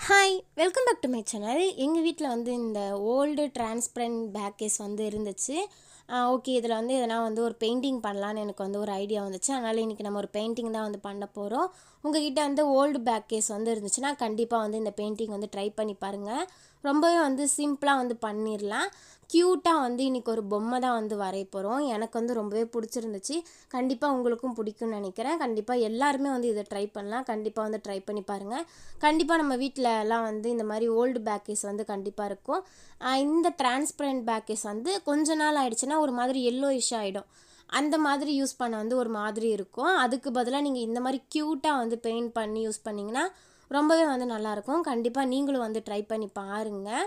Hi welcome back to my channel. எங்கள் வீட்டில் வந்து இந்த ஓல்டு டிரான்ஸ்பரண்ட் பேக் கேஸ் வந்து இருந்துச்சு. ஓகே, இதில் வந்து எதனா வந்து ஒரு பெயிண்டிங் பண்ணலான்னு எனக்கு வந்து ஒரு ஐடியா வந்துச்சு. அதனால் இன்றைக்கி நம்ம ஒரு பெயிண்டிங் தான் வந்து பண்ண போகிறோம். உங்கள்கிட்ட வந்து ஓல்டு பேக் கேஸ் வந்து இருந்துச்சுன்னா கண்டிப்பாக வந்து இந்த பெயிண்டிங் வந்து ட்ரை பண்ணி பாருங்கள். ரொம்பவே வந்து சிம்பிளாக வந்து பண்ணிடலாம். க்யூட்டாக வந்து இன்றைக்கி ஒரு பொம்மை தான் வந்து வரைய போகிறோம். எனக்கு வந்து ரொம்பவே பிடிச்சிருந்துச்சு. கண்டிப்பாக உங்களுக்கும் பிடிக்கும்னு நினைக்கிறேன். கண்டிப்பாக எல்லாருமே வந்து இதை ட்ரை பண்ணலாம். கண்டிப்பாக வந்து ட்ரை பண்ணி பாருங்கள். கண்டிப்பாக நம்ம வீட்டில் எல்லாம் வந்து இந்த மாதிரி ஓல்டு பேக் கேஸ் வந்து கண்டிப்பாக இருக்கும். இந்த டிரான்ஸ்பரண்ட் பேக் கேஸ் வந்து கொஞ்ச நாள் ஆயிடுச்சுன்னா ஒரு மாதிரி எல்லோயிஷ் ஆகிடும். அந்த மாதிரி யூஸ் பண்ண வந்து ஒரு மாதிரி இருக்கும். அதுக்கு பதிலாக நீங்கள் இந்த மாதிரி க்யூட்டாக வந்து பெயிண்ட் பண்ணி யூஸ் பண்ணிங்கன்னா ரொம்பவே வந்து நல்லாயிருக்கும். கண்டிப்பாக நீங்களும் வந்து ட்ரை பண்ணி பாருங்கள்.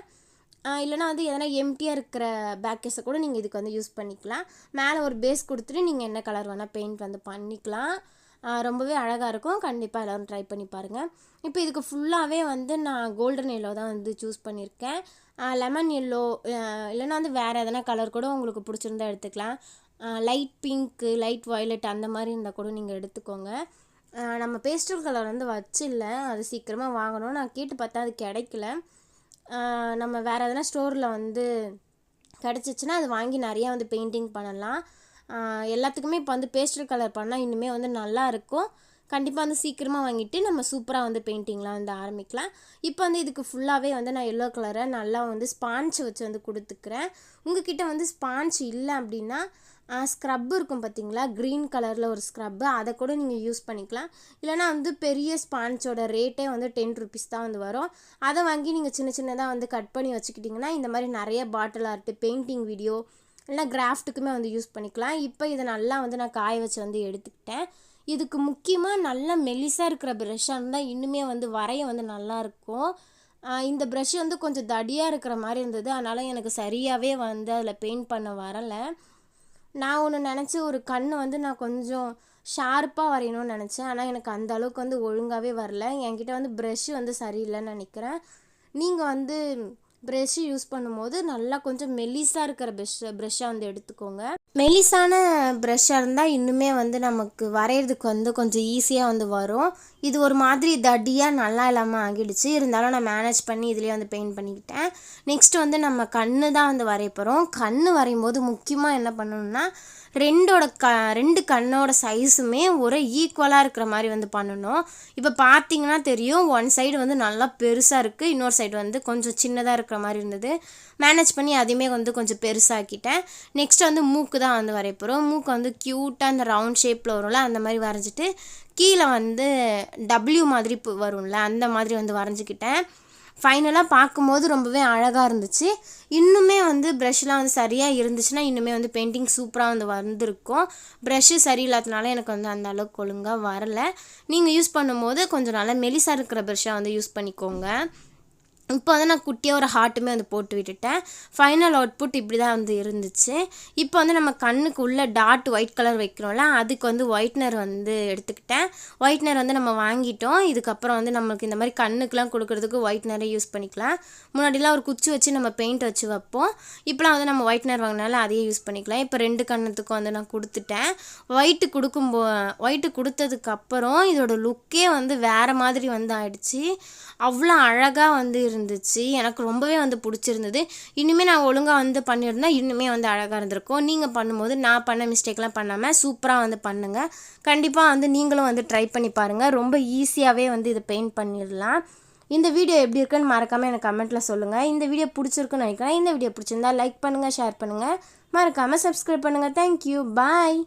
இல்லைனா வந்து எதனா எம்டியாக இருக்கிற பேக் கேஸை கூட நீங்கள் இதுக்கு வந்து யூஸ் பண்ணிக்கலாம். மேலே ஒரு பேஸ் கொடுத்துட்டு நீங்கள் என்ன கலர் வேணால் பெயிண்ட் வந்து பண்ணிக்கலாம். ரொம்பவே அழகாக இருக்கும். கண்டிப்பாக எல்லோரும் ட்ரை பண்ணி பாருங்கள். இப்போ இதுக்கு ஃபுல்லாகவே வந்து நான் கோல்டன் எல்லோ தான் வந்து சூஸ் பண்ணியிருக்கேன். லெமன் எல்லோ இல்லைனா வந்து வேறு எதனா கலர் கூட உங்களுக்கு பிடிச்சிருந்தா எடுத்துக்கலாம். லைட் பிங்க்கு, லைட் வயலட் அந்த மாதிரி இருந்தால் கூட நீங்கள் எடுத்துக்கோங்க. நம்ம பேஸ்டல் கலர் வந்து வச்சில்ல, அது சீக்கிரமாக வாங்கணும். நான் கேட்டு பார்த்தா அது கிடைக்கல. நம்ம வேறு எதனா ஸ்டோரில் வந்து கிடச்சிச்சின்னா அது வாங்கி நிறையா வந்து பெயிண்டிங் பண்ணலாம். எல்லாத்துக்குமே இப்போ வந்து பேஸ்டல் கலர் பண்ணால் இன்னுமே வந்து நல்லாயிருக்கும். கண்டிப்பாக வந்து சீக்கிரமாக வாங்கிட்டு நம்ம சூப்பராக வந்து பெயிண்டிங்லாம் வந்து ஆரம்பிக்கலாம். இப்போ வந்து இதுக்கு ஃபுல்லாகவே வந்து நான் எல்லோ கலரை நல்லா வந்து ஸ்பான்ச் வச்சு வந்து கொடுத்துக்கிறேன். உங்ககிட்ட வந்து ஸ்பான்ச் இல்லை அப்படின்னா ஸ்க்ரப் இருக்கும் பார்த்தீங்களா, க்ரீன் கலரில் ஒரு ஸ்க்ரப்பு, அதை கூட நீங்கள் யூஸ் பண்ணிக்கலாம். இல்லைனா வந்து பெரிய ஸ்பான்ச்சோட ரேட்டே வந்து 10 ருபீஸ் தான் வந்து வரும். அதை வாங்கி நீங்கள் சின்ன சின்னதாக வந்து கட் பண்ணி வச்சுக்கிட்டிங்கன்னா இந்த மாதிரி நிறைய பாட்டில் ஆர்ட்டு, பெயிண்டிங் வீடியோ இல்லைனா கிராஃப்ட்டுக்குமே வந்து யூஸ் பண்ணிக்கலாம். இப்போ இதை நல்லா வந்து நான் காய வச்சு வந்து எடுத்துக்கிட்டேன். இதுக்கு முக்கியமாக நல்ல மெலிசாக இருக்கிற ப்ரெஷ்ஷாக இருந்தால் இன்னுமே வந்து வரைய வந்து நல்லாயிருக்கும். இந்த ப்ரெஷ் வந்து கொஞ்சம் தடியாக இருக்கிற மாதிரி இருந்தது. அதனால் எனக்கு சரியாகவே வந்து அதில் பெயிண்ட் பண்ண வரலை. நான் ஒன்று நினச்சி ஒரு கண் வந்து நான் கொஞ்சம் ஷார்ப்பாக வரையணும்னு நினச்சேன். ஆனால் எனக்கு அந்த அளவுக்கு வந்து ஒழுங்காகவே வரல. என்கிட்ட வந்து ப்ரெஷ்ஷு வந்து சரியில்லைன்னு நினைக்கிறேன். நீங்கள் வந்து ப்ரெஷ்ஷு யூஸ் பண்ணும்போது நல்லா கொஞ்சம் மெலிசாக இருக்கிற ப்ரெஷ்ஷாக வந்து எடுத்துக்கோங்க. மெலிசான ப்ரெஷ்ஷாக இருந்தால் இன்னுமே வந்து நமக்கு வரைகிறதுக்கு வந்து கொஞ்சம் ஈஸியாக வந்து வரும். இது ஒரு மாதிரி தடியாக நல்லா இல்லாமல் ஆகிடுச்சு. இருந்தாலும் நான் மேனேஜ் பண்ணி இதுலேயே வந்து பெயிண்ட் பண்ணிக்கிட்டேன். நெக்ஸ்ட்டு வந்து நம்ம கண்ணு தான் வந்து வரைய போகிறோம். கண் வரையும் போது முக்கியமாக என்ன பண்ணணும்னா ரெண்டு கண்ணோட சைஸுமே ஒரு ஈக்குவலாக இருக்கிற மாதிரி வந்து பண்ணணும். இப்போ பார்த்தீங்கன்னா தெரியும், ஒன் சைடு வந்து நல்லா பெருசாக இருக்குது, இன்னொரு சைடு வந்து கொஞ்சம் சின்னதாக இருக்கிற மாதிரி இருந்தது. மேனேஜ் பண்ணி அதையுமே வந்து கொஞ்சம் பெருசாக்கிட்டேன். நெக்ஸ்ட் வந்து மூக்கு தான் வந்து வரைய போகிறோம். மூக்கு வந்து க்யூட்டாக அந்த ரவுண்ட் ஷேப்பில் வரும்ல, அந்த மாதிரி வரைஞ்சிட்டு கீழே வந்து டபிள்யூ மாதிரி வரும்ல, அந்த மாதிரி வந்து வரைஞ்சிக்கிட்டேன். ஃபைனலாக பார்க்கும்போது ரொம்பவே அழகாக இருந்துச்சு. இன்னுமே வந்து ப்ரஷ்லாம் வந்து சரியாக இருந்துச்சுன்னா இன்னுமே வந்து பெயிண்டிங் சூப்பராக வந்து வந்திருக்கும். ப்ரஷ்ஷு சரியில்லாதனால எனக்கு வந்து அந்த அளவுக்கு ஒழுங்காக வரலை. நீங்கள் யூஸ் பண்ணும்போது கொஞ்சம் நல்லா மெலிசாக இருக்கிற ப்ரஷ்ஷாக வந்து யூஸ் பண்ணிக்கோங்க. இப்போ வந்து நான் குட்டியாக ஒரு ஹார்ட்டுமே வந்து போட்டு விட்டுட்டேன். ஃபைனல் அவுட்புட் இப்படி தான் வந்து இருந்துச்சு. இப்போ வந்து நம்ம கண்ணுக்கு உள்ள டாட் ஒயிட் கலர் வைக்கிறோம்ல, அதுக்கு வந்து ஒயிட்னர் வந்து எடுத்துக்கிட்டேன். ஒயிட்னர் வந்து நம்ம வாங்கிட்டோம். இதுக்கப்புறம் வந்து நம்மளுக்கு இந்த மாதிரி கண்ணுக்கெலாம் கொடுக்குறதுக்கு ஒயிட்னரே யூஸ் பண்ணிக்கலாம். முன்னாடிலாம் ஒரு குச்சி வச்சு நம்ம பெயிண்ட் வச்சு வைப்போம். இப்போலாம் வந்து நம்ம ஒயிட்னர் வாங்கினால அதையே யூஸ் பண்ணிக்கலாம். இப்போ 2 கண்ணத்துக்கும் வந்து நான் கொடுத்துட்டேன். ஒயிட்டு கொடுத்ததுக்கப்புறம் இதோட லுக்கே வந்து வேறு மாதிரி வந்து ஆயிடுச்சு. அவ்வளோ அழகாக வந்து இருந்துச்சு. எனக்கு ரொம்பவே வந்து பிடிச்சிருந்தது. இன்னுமே நான் ஒழுங்காக வந்து பண்ணியிருந்தேன், இன்னுமே வந்து அழகாக இருந்திருக்கும். நீங்கள் பண்ணும்போது நான் பண்ண மிஸ்டேக்லாம் பண்ணாமல் சூப்பராக வந்து பண்ணுங்கள். கண்டிப்பாக வந்து நீங்களும் வந்து ட்ரை பண்ணி பாருங்கள். ரொம்ப ஈஸியாகவே வந்து இதை பெயிண்ட் பண்ணிடலாம். இந்த வீடியோ எப்படி இருக்குன்னு மறக்காமல் எனக்கு கமெண்ட்டில் சொல்லுங்கள். இந்த வீடியோ பிடிச்சிருக்குன்னு நினைக்கிறேன். இந்த வீடியோ பிடிச்சிருந்தா லைக் பண்ணுங்கள், ஷேர் பண்ணுங்கள், மறக்காமல் சப்ஸ்கிரைப் பண்ணுங்கள். தேங்க்யூ, பாய்.